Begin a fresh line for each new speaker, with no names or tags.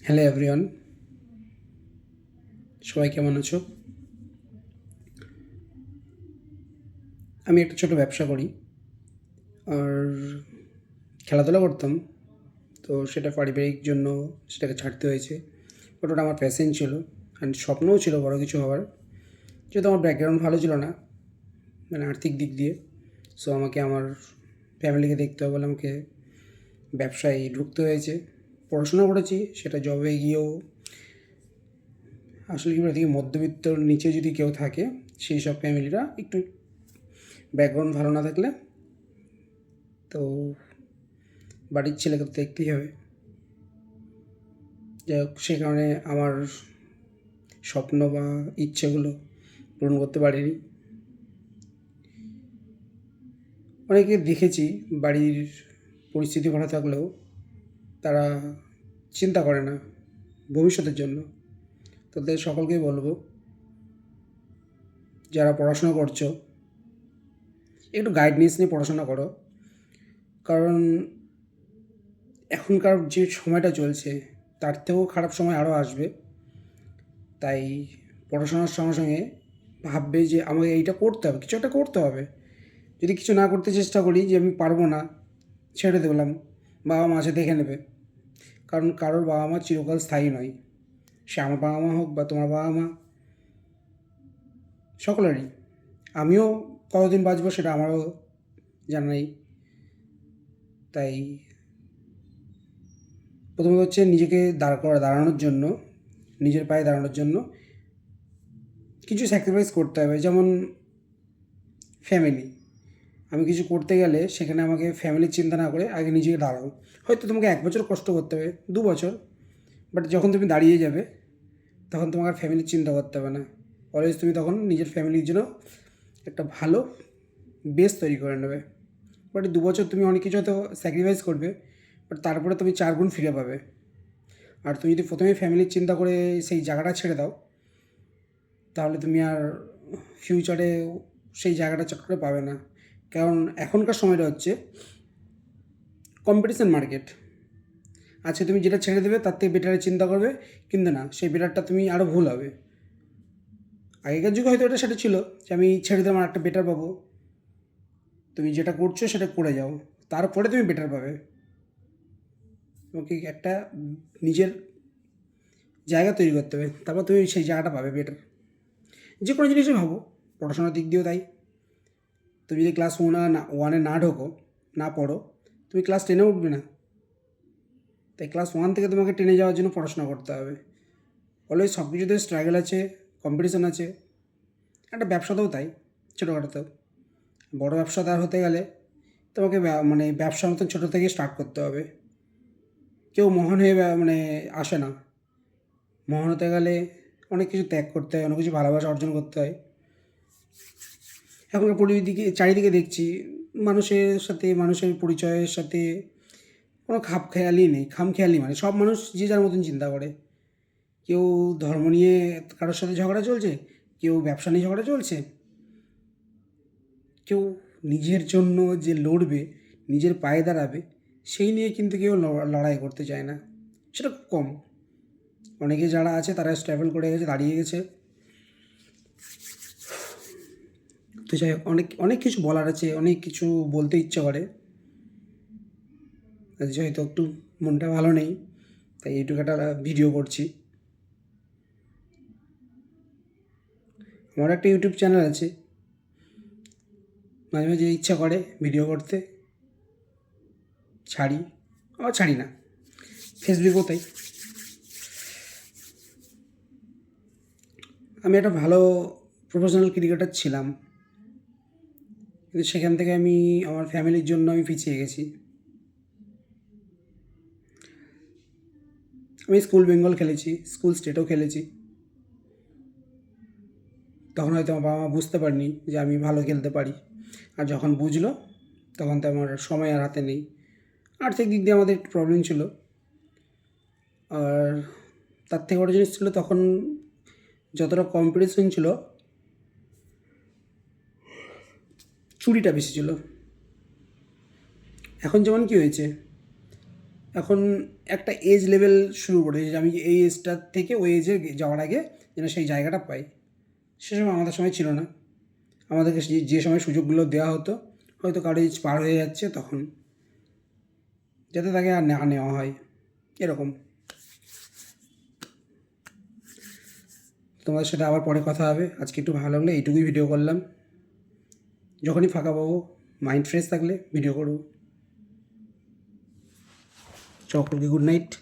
Hello everyone, সবাই কেমন আছো? আমি একটা ছোট ব্যবসা করি আর খেলাধুলা করতাম। তো সেটা পারিবারিক জন্য সেটাকে ছাড়তে হয়েছে। বাট ওটা আমার প্যাশন ছিল অ্যান্ড স্বপ্নও ছিল বড় কিছু হওয়ার। যেহেতু আমার ব্যাকগ্রাউন্ড ভালো ছিল না, মানে আর্থিক দিক দিয়ে, সো আমাকে আমার ফ্যামিলিকে দেখতে হবে বলে আমাকে ব্যবসায় ঢুকতে হয়েছে। পড়াশোনা করেছি, সেটা জবে গিয়েও আসলে কি থেকে মধ্যবিত্তর নিচে যদি কেউ থাকে, সেই সব ফ্যামিলিরা একটু ব্যাকগ্রাউন্ড ভালো না থাকলে তো বাড়ির ছেলেকে তো দেখতেই হবে। যাই হোক, সেই কারণে আমার স্বপ্ন বা ইচ্ছেগুলো পূরণ করতে পারিনি। অনেকে দেখেছি বাড়ির পরিস্থিতি ভালো থাকলেও তারা চিন্তা করে না ভবিষ্যতের জন্য। তাদের সকলকেই বলবো, যারা পড়াশোনা করছো একটু গাইডনেস নিয়ে পড়াশোনা করো। কারণ এখনকার যে সময়টা চলছে তার থেকেও খারাপ সময় আরও আসবে। তাই পড়াশোনার সঙ্গে সঙ্গে ভাববে যে আমাকে এইটা করতে হবে, কিছু একটা করতে হবে। যদি কিছু না করতে চেষ্টা করি যে আমি পারবো না, ছেড়ে দিলাম, বাবা মা আছে দেখে নেবে। কারণ কারোর বাবা মা চিরকাল স্থায়ী নয়। সে আমার বাবা মা হোক বা তোমার বাবা মা, সকলেরই। আমিও কতদিন বাঁচবো সেটা আমারও জানা নেই। তাই প্রথমত হচ্ছে নিজেকে দাঁড়ানোর জন্য, নিজের পায়ে দাঁড়ানোর জন্য কিছু স্যাক্রিফাইস করতে হবে। যেমন ফ্যামিলি, আমি কিছু করতে গেলে সেখানে আমাকে ফ্যামিলির চিন্তা না করে আগে নিজেকে দাঁড়াও। হয়তো তোমাকে 1 বছর কষ্ট করতে হবে, 2 বছর, বাট যখন তুমি দাঁড়িয়ে যাবে তখন তোমাকে আর ফ্যামিলির চিন্তা করতে হবে না। অলওয়েজ তুমি তখন নিজের ফ্যামিলির জন্য একটা ভালো বেস তৈরি করে নেবে। বাট 2 বছর তুমি অনেক কিছু হয়তো স্যাক্রিফাইস করবে, বাট তারপরে তুমি 4 গুণ ফিরে পাবে। আর তুমি যদি প্রথমেই ফ্যামিলির চিন্তা করে সেই জায়গাটা ছেড়ে দাও, তাহলে তুমি আর ফিউচারে সেই জায়গাটা চট করে পাবে না। কারণ এখনকার সময়টা হচ্ছে কম্পিটিশান মার্কেট। আজকে তুমি যেটা ছেড়ে দেবে তার থেকে বেটারের চিন্তা করবে, কিন্তু না, সেই বেটারটা তুমি আরও ভুল হবে। আগেকার যুগে হয়তো এটা সেটা ছিল যে আমি ছেড়ে দিলাম আর একটা বেটার পাবো। তুমি যেটা করছো সেটা করে যাও, তারপরে তুমি বেটার পাবে। তোমাকে একটা নিজের জায়গা তৈরি করতে হবে, তারপর তুমি সেই জায়গাটা পাবে বেটার। যে কোনো জিনিসই ভাবো, পড়াশোনার দিক দিয়েও তাই। তুমি যদি ক্লাস ওয়ানে না ঢোকো, না পড়ো, তুমি ক্লাস 10-এ উঠবে না। তাই ক্লাস 1 থেকে তোমাকে টেনে যাওয়ার জন্য পড়াশোনা করতে হবে। অলওয়েজ সব কিছুতে স্ট্রাগল আছে, কম্পিটিশান আছে। একটা ব্যবসাতেও তাই, ছোটোখাটোতেও। বড় ব্যবসাদার হতে গেলে তোমাকে মানে ব্যবসার মতন ছোটো থেকে স্টার্ট করতে হবে। কেউ মহান হয়ে মানে আসে না। মহান হতে গেলে অনেক কিছু ত্যাগ করতে হয়, অনেক কিছু ভালোবাসা অর্জন করতে হয়। এখনকার চারিদিকে দেখছি মানুষের পরিচয়ের সাথে কোনো খামখেয়ালি নেই। খামখেয়ালি মানে সব মানুষ যে যার মতন চিন্তা করে। কেউ ধর্ম নিয়ে কারোর সাথে ঝগড়া চলছে, কেউ ব্যবসা নিয়ে ঝগড়া চলছে, কেউ নিজের জন্য যে লড়বে, নিজের পায়ে দাঁড়াবে, সেই নিয়ে কিন্তু কেউ লড়াই করতে চায় না। সেটা খুব কম। অনেকে যারা আছে তারা স্ট্রাগল করে গেছে, দাঁড়িয়ে গেছে। তো যাই হোক, অনেক অনেক কিছু বলার আছে, অনেক কিছু বলতে ইচ্ছা করে। আজ হয়তো একটু মনটা ভালো নেই, তাই এইটুকু একটা ভিডিও করছি। আমার একটা ইউটিউব চ্যানেল আছে, মাঝে মাঝে ইচ্ছা করে ভিডিও করতে, ছাড়ি আবার ছাড়ি না। ফেসবুকও তাই। আমি একটা ভালো প্রফেশনাল ক্রিকেটার ছিলাম, কিন্তু সেখান থেকে আমার ফ্যামিলির জন্য আমি পিছিয়ে গেছি। আমি স্কুল বেঙ্গল খেলেছি, স্কুল স্টেটও খেলেছি। তখন হয়তো আমার বাবা মা বুঝতে পারেনি যে আমি ভালো খেলতে পারি। আর যখন বুঝলো তখন তো আমার সময় আর হাতে নেই। আর্থিক দিক দিয়ে আমাদের একটু প্রবলেম ছিল। আর তার থেকে বড় জিনিস ছিল, তখন যতটা কম্পিটিশন ছিল, চুরিটা বেশি ছিল। এখন যেমন কী হয়েছে, এখন একটা এজ লেভেল শুরু করেছে যে আমি এই এজটার থেকে ওই এজে যাওয়ার আগে যেন সেই জায়গাটা পাই। সে সময় আমাদের সময় ছিল না। আমাদেরকে যে সময় সুযোগগুলো দেওয়া হতো, হয়তো কারো এজ পার হয়ে যাচ্ছে তখন, যাতে তাকে আর না নেওয়া হয় এরকম। তোমাদের সাথে আবার পরে কথা হবে। আজকে একটু ভালো লাগলে এইটুকুই ভিডিও করলাম। যখনই ফাঁকা পাবো, মাইন্ড ফ্রেশ থাকলে ভিডিও করবো। সকলকে গুড নাইট।